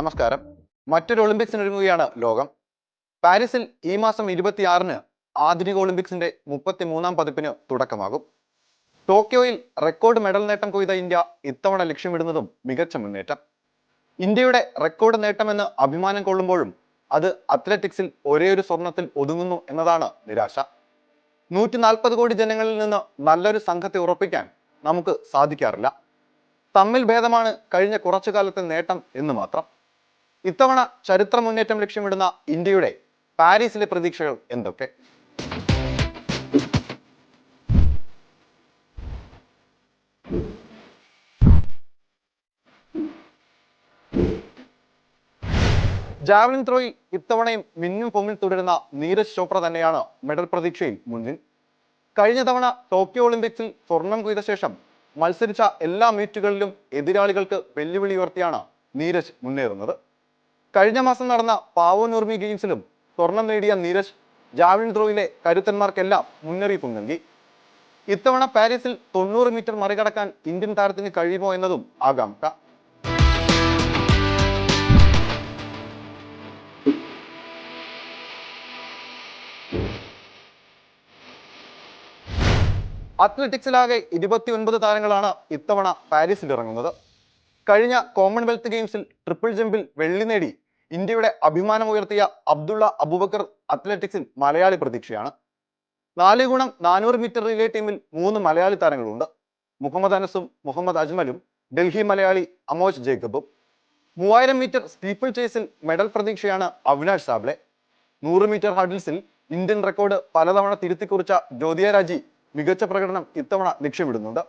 നമസ്കാരം. മറ്റൊരു ഒളിമ്പിക്സിനൊരുങ്ങുകയാണ് ലോകം. പാരീസിൽ ഈ മാസം 26-ന് ആധുനിക ഒളിമ്പിക്സിന്റെ 33-ാം പതിപ്പിന് തുടക്കമാകും. ടോക്കിയോയിൽ റെക്കോർഡ് മെഡൽ നേട്ടം കൊയ്ത ഇന്ത്യ ഇത്തവണ ലക്ഷ്യമിടുന്നതും മികച്ച മുന്നേറ്റം. ഇന്ത്യയുടെ റെക്കോർഡ് നേട്ടമെന്ന് അഭിമാനം കൊള്ളുമ്പോഴും അത് അത്ലറ്റിക്സിൽ ഒരേയൊരു സ്വർണത്തിൽ ഒതുങ്ങുന്നു എന്നതാണ് നിരാശ. 140 കോടി ജനങ്ങളിൽ നിന്ന് നല്ലൊരു സംഘത്തെ ഉറപ്പിക്കാൻ നമുക്ക് സാധിക്കാറില്ല. തമ്മിൽ ഭേദമാണ് കഴിഞ്ഞ കുറച്ചു കാലത്തെ നേട്ടം എന്ന് മാത്രം. ഇത്തവണ ചരിത്ര മുന്നേറ്റം ലക്ഷ്യമിടുന്ന ഇന്ത്യയുടെ പാരീസിലെ പ്രതീക്ഷകൾ എന്തൊക്കെ? ജാവലിൻ ത്രോയിൽ ഇത്തവണയും മിന്നും പൊമ്മിൽ തുടരുന്ന നീരജ് ചോപ്ര തന്നെയാണ് മെഡൽ പ്രതീക്ഷയിൽ മുന്നിൽ. കഴിഞ്ഞ തവണ ടോക്കിയോ ഒളിമ്പിക്സിൽ സ്വർണം കൊയ്ത ശേഷം മത്സരിച്ച എല്ലാ മീറ്റുകളിലും എതിരാളികൾക്ക് വെല്ലുവിളി ഉയർത്തിയാണ് നീരജ് മുന്നേറുന്നത്. കഴിഞ്ഞ മാസം നടന്ന പാവോ നൂർമി ഗെയിംസിലും സ്വർണം നേടിയ നീരജ് ജാവലിൻ ത്രോയിലെ കരുത്തന്മാർക്കെല്ലാം മുന്നറിയിപ്പും നൽകി. ഇത്തവണ പാരീസിൽ 90 മീറ്റർ മറികടക്കാൻ ഇന്ത്യൻ താരത്തിന് കഴിയുമോ എന്നതും ആകാംക്ഷ. അത്ലറ്റിക്സിലാകെ 29 താരങ്ങളാണ് ഇത്തവണ പാരീസിൽ ഇറങ്ങുന്നത്. കഴിഞ്ഞ കോമൺവെൽത്ത് ഗെയിംസിൽ ട്രിപ്പിൾ ജമ്പിൽ വെള്ളി നേടി ഇന്ത്യയുടെ അഭിമാനമുയർത്തിയ അബ്ദുള്ള അബൂബക്കർ അത്ലറ്റിക്സിൽ മലയാളി പ്രതീക്ഷയാണ്. 4x400 മീറ്റർ റിലേ ടീമിൽ 3 മലയാളി താരങ്ങളുണ്ട്. മുഹമ്മദ് അനസും മുഹമ്മദ് അജ്മലും ഡൽഹി മലയാളി അമോജ് ജേക്കബും. 3000 മീറ്റർ സ്റ്റീപ്പിൾ ചേസിൽ മെഡൽ പ്രതീക്ഷയാണ് അവിനാഷ് സാബ്ലെ. 100 മീറ്റർ ഹഡിൽസിൽ ഇന്ത്യൻ റെക്കോർഡ് പലതവണ തിരുത്തിക്കുറിച്ച ജ്യോതിയ രാജി മികച്ച പ്രകടനം ഇത്തവണ ലക്ഷ്യമിടുന്നുണ്ട്.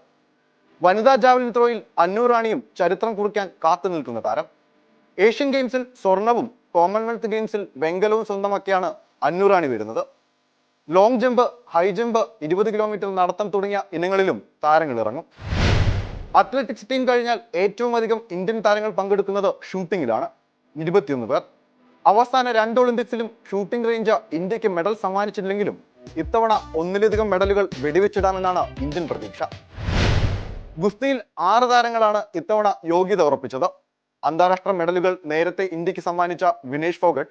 വനിതാ ജാവലിൻ ത്രോയിൽ അന്നു റാണിയും ചരിത്രം കുറിക്കാൻ കാത്തു നിൽക്കുന്ന താരം. ഏഷ്യൻ ഗെയിംസിൽ സ്വർണവും കോമൺവെൽത്ത് ഗെയിംസിൽ വെങ്കലവും സ്വന്തമാക്കിയാണ് അന്നു റാണി വരുന്നത്. Long jump, high jump, 20 kilometre നടത്തം തുടങ്ങിയ ഇനങ്ങളിലും താരങ്ങൾ ഇറങ്ങും. അത്ലറ്റിക്സ് ടീം കഴിഞ്ഞാൽ ഏറ്റവും അധികം ഇന്ത്യൻ താരങ്ങൾ പങ്കെടുക്കുന്നത് ഷൂട്ടിങ്ങിലാണ്, 21 പേർ. അവസാന 2 ഒളിമ്പിക്സിലും ഷൂട്ടിംഗ് റേഞ്ച് ഇന്ത്യക്ക് മെഡൽ സമ്മാനിച്ചില്ലെങ്കിലും ഇത്തവണ ഒന്നിലധികം മെഡലുകൾ വെടിവെച്ചിടാമെന്നാണ് ഇന്ത്യൻ പ്രതീക്ഷ. ഗുസ്തിയിൽ 6 താരങ്ങളാണ് ഇത്തവണ യോഗ്യത ഉറപ്പിച്ചത്. അന്താരാഷ്ട്ര മെഡലുകൾ നേരത്തെ ഇന്ത്യക്ക് സമ്മാനിച്ച വിനേഷ് ഫോഗട്ട്,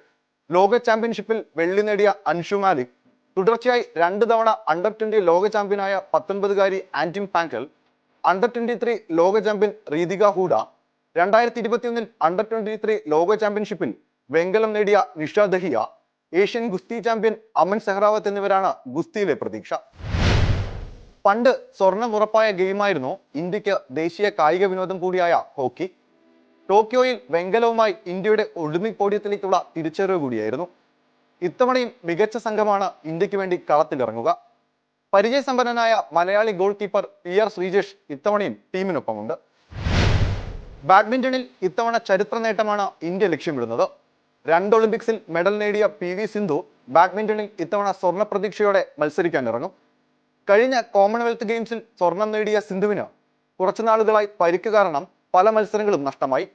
ലോക ചാമ്പ്യൻഷിപ്പിൽ വെള്ളി നേടിയ അൻഷു മാലിക്, തുടർച്ചയായി 2 തവണ അണ്ടർ 20 ലോക ചാമ്പ്യനായ 19-കാരി ആന്റിം പാങ്കൽ, അണ്ടർ 23 ലോക ചാമ്പ്യൻ റീതിക ഹൂഡ, 2021 അണ്ടർ 23 ലോക ചാമ്പ്യൻഷിപ്പിൽ വെങ്കലം നേടിയ നിഷ ദഹിയ, ഏഷ്യൻ ഗുസ്തി ചാമ്പ്യൻ അമൻ സെഹ്റാവത്ത് എന്നിവരാണ് ഗുസ്തിയിലെ പ്രതീക്ഷ. പണ്ട് സ്വർണം ഉറപ്പായ ഗെയിമായിരുന്നു ഇന്ത്യക്ക് ദേശീയ കായിക വിനോദം കൂടിയായ ഹോക്കി. ടോക്കിയോയിൽ വെങ്കലവുമായി ഇന്ത്യയുടെ ഒളിമ്പിക് പോഡിയത്തിലേക്കുള്ള തിരിച്ചറിവ് കൂടിയായിരുന്നു. ഇത്തവണയും മികച്ച സംഘമാണ് ഇന്ത്യക്ക് വേണ്ടി കളത്തിലിറങ്ങുക. പരിചയസമ്പന്നനായ Malayali goalkeeper PR Sreejesh ഇത്തവണയും ടീമിനൊപ്പമുണ്ട്. ബാഡ്മിന്റണിൽ ഇത്തവണ ചരിത്ര നേട്ടമാണ് ഇന്ത്യ ലക്ഷ്യമിടുന്നത്. 2 ഒളിമ്പിക്സിൽ മെഡൽ നേടിയ PV സിന്ധു ബാഡ്മിന്റണിൽ ഇത്തവണ സ്വർണ്ണ പ്രതീക്ഷയോടെ മത്സരിക്കാനിറങ്ങും. കഴിഞ്ഞ കോമൺവെൽത്ത് ഗെയിംസിൽ സ്വർണം നേടിയ സിന്ധുവിന് കുറച്ചു നാളുകളായി പരിക്ക് കാരണം പല മത്സരങ്ങളും നഷ്ടമായി.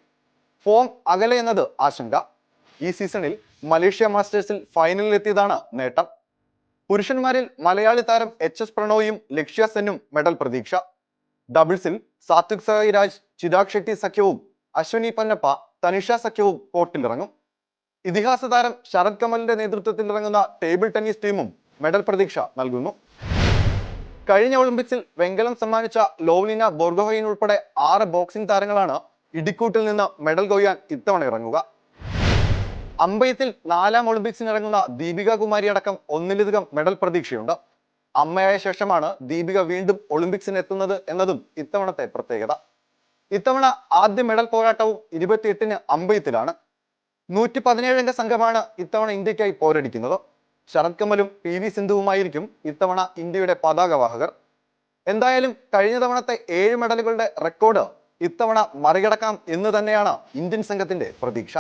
ഫോം അകലെ എന്നത് ആശങ്ക. ഈ സീസണിൽ മലേഷ്യ മാസ്റ്റേഴ്സിൽ ഫൈനലിൽ എത്തിയതാണ് നേട്ടം. പുരുഷന്മാരിൽ മലയാളി താരം HS പ്രണോയും ലക്ഷ്യ സെന്നും മെഡൽ പ്രതീക്ഷ. ഡബിൾസിൽ സാത്വിക് സായിരാജ്, ചിരാഗ് ഷെട്ടി സഖ്യവും അശ്വനി പൊന്നപ്പ, തനിഷ സഖ്യവും കോർട്ടിലിറങ്ങും. ഇതിഹാസ താരം ശരത് കമലിന്റെ നേതൃത്വത്തിൽ ഇറങ്ങുന്ന ടേബിൾ ടെന്നീസ് ടീമും മെഡൽ പ്രതീക്ഷ നൽകുന്നു. കഴിഞ്ഞ ഒളിമ്പിക്സിൽ വെങ്കലം സമ്മാനിച്ച ലോവ്ലിന ബോർഗോഹൈൻ ഉൾപ്പെടെ 6 ബോക്സിംഗ് താരങ്ങളാണ് ഇടിക്കൂട്ടിൽ നിന്ന് മെഡൽ കൊയ്യാൻ ഇത്തവണ ഇറങ്ങുക. അമ്പയത്തിൽ 4ാം ഒളിമ്പിക്സിന് ഇറങ്ങുന്ന ദീപിക കുമാരി അടക്കം ഒന്നിലധികം മെഡൽ പ്രതീക്ഷയുണ്ട്. അമ്മയായ ശേഷമാണ് ദീപിക വീണ്ടും ഒളിമ്പിക്സിന് എത്തുന്നത് എന്നതും ഇത്തവണത്തെ പ്രത്യേകത. ഇത്തവണ ആദ്യ മെഡൽ പോരാട്ടവും 28-ന് അമ്പയത്തിലാണ്. 117 അംഗ സംഘമാണ് ഇത്തവണ ഇന്ത്യക്കായി പോരടിക്കുന്നത്. ശരത് കമലും PV സിന്ധുവുമായിരിക്കും ഇത്തവണ ഇന്ത്യയുടെ പതാകവാഹകർ. എന്തായാലും കഴിഞ്ഞ തവണത്തെ 7 മെഡലുകളുടെ റെക്കോർഡ് ഇത്തവണ മറികടക്കാം എന്ന് തന്നെയാണ് ഇന്ത്യൻ സംഘത്തിന്റെ പ്രതീക്ഷ.